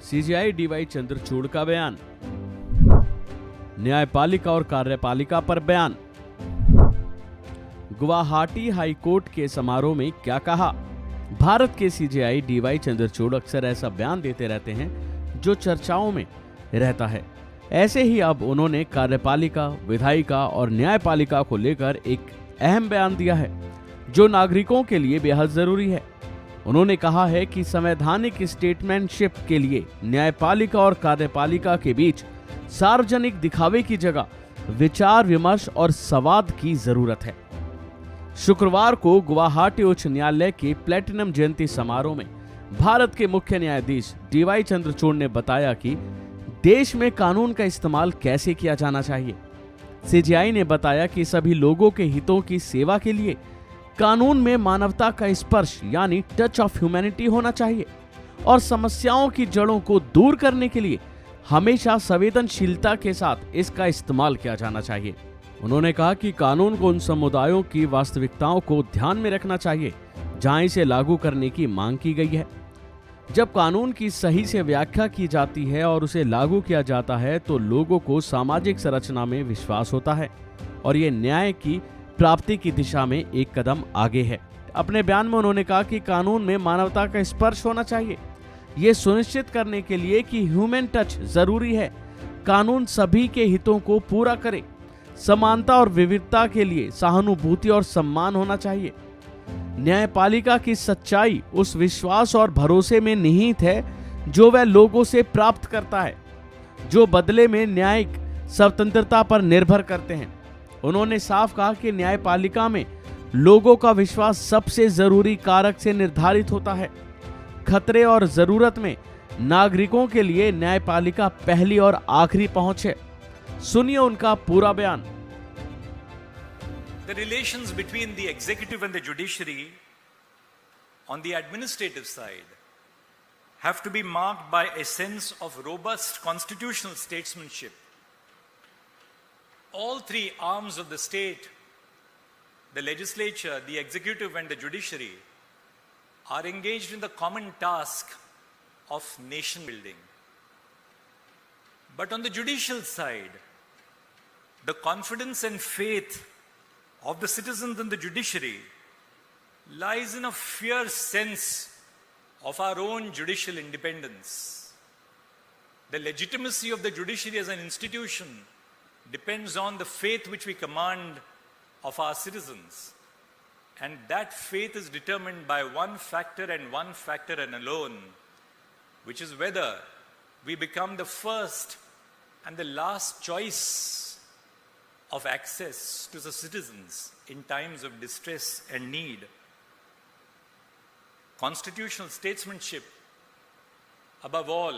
CJI D Y Chandrachud का बयान। न्यायपालिका और कार्यपालिका पर बयान। गुवाहाटी हाईकोर्ट के समारोह में क्या कहा। भारत के सीजेआई डीवाई चंद्रचूड़ अक्सर ऐसा बयान देते रहते हैं जो चर्चाओं में रहता है। ऐसे ही अब उन्होंने कार्यपालिका, विधायिका और न्यायपालिका को लेकर एक अहम बयान दिया है जो नागरिकों के लिए बेहद जरूरी है। उन्होंने कहा है कि संवैधानिक स्टेटमेंटशिप के लिए न्यायपालिका और कार्यपालिका के बीच सार्वजनिक दिखावे की जगह विचार विमर्श और संवाद की जरूरत है। शुक्रवार को गुवाहाटी उच्च न्यायालय के प्लेटिनम जयंती समारोह में भारत के मुख्य न्यायाधीश डीवाई चंद्रचूड़ ने बताया कि देश में कानून का इस्तेमाल कैसे किया जाना चाहिए। सीजेआई ने बताया कि सभी लोगों के हितों की सेवा के लिए कानून में मानवता का स्पर्श यानी टच ऑफ ह्यूमैनिटी होना चाहिए और समस्याओं की जड़ों को दूर करने के लिए हमेशा संवेदनशीलता के साथ इसका इस्तेमाल किया जाना चाहिए। उन्होंने कहा कि कानून को उन समुदायों की वास्तविकताओं को ध्यान में रखना चाहिए जहां इसे लागू करने की मांग की गई है। जब कानून की सही से व्याख्या की जाती है और उसे लागू किया जाता है तो लोगों को सामाजिक संरचना में विश्वास होता है और ये न्याय की प्राप्ति की दिशा में एक कदम आगे है। अपने बयान में उन्होंने कहा कि कानून में मानवता का स्पर्श होना चाहिए, ये सुनिश्चित करने के लिए कि ह्यूमन टच जरूरी है। कानून सभी के हितों को पूरा करे। समानता और विविधता के लिए सहानुभूति और सम्मान होना चाहिए। न्यायपालिका की सच्चाई उस विश्वास और भरोसे में निहित है जो वह लोगों से प्राप्त करता है, जो बदले में न्यायिक स्वतंत्रता पर निर्भर करते हैं। उन्होंने साफ कहा कि न्यायपालिका में लोगों का विश्वास सबसे जरूरी कारक से निर्धारित होता है। खतरे और जरूरत में नागरिकों के लिए न्यायपालिका पहली और आखिरी पहुंच है। सुनिए उनका पूरा बयान। The relations between the executive and the judiciary on the administrative side have to be marked by a sense of robust constitutional statesmanship. All three arms of the state, the legislature, the executive and the judiciary, are engaged in the common task of nation building. But on the judicial side, the confidence and faith of the citizens in the judiciary lies in a fierce sense of our own judicial independence. The legitimacy of the judiciary as an institution depends on the faith which we command of our citizens. And that faith is determined by one factor and alone, which is whether we become the first and the last choice of access to the citizens in times of distress and need. Constitutional statesmanship, above all,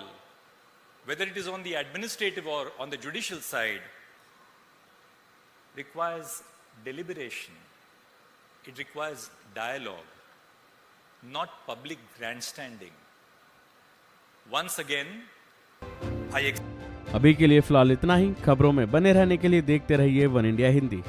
whether it is on the administrative or on the judicial side, requires deliberation. It requires dialogue, not public grandstanding. Once again, अभी के लिए फिलहाल इतना ही। खबरों में बने रहने के लिए देखते रहिए वन इंडिया हिंदी।